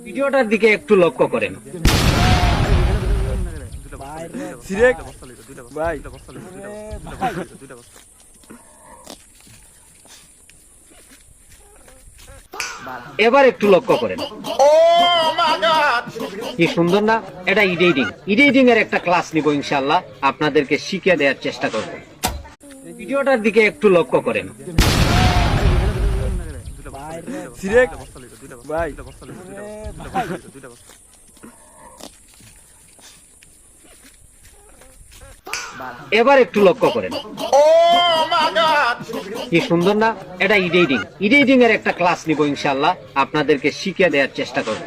ভিডিওটার দিকে একটু লক্ষ্য করেন। এবার একটু লক্ষ্য করেন, কি সুন্দর না? এটা এডিটিং এর একটা ক্লাস নিব ইনশাআল্লাহ, আপনাদেরকে শিখিয়ে দেওয়ার চেষ্টা করব। ভিডিওটার দিকে একটু লক্ষ্য করেন। এবার একটু লক্ষ্য করেন, কি সুন্দর না? এটা এডিটিং এর একটা ক্লাস নিব ইনশাআল্লাহ, আপনাদেরকে শিখিয়ে দেওয়ার চেষ্টা করব।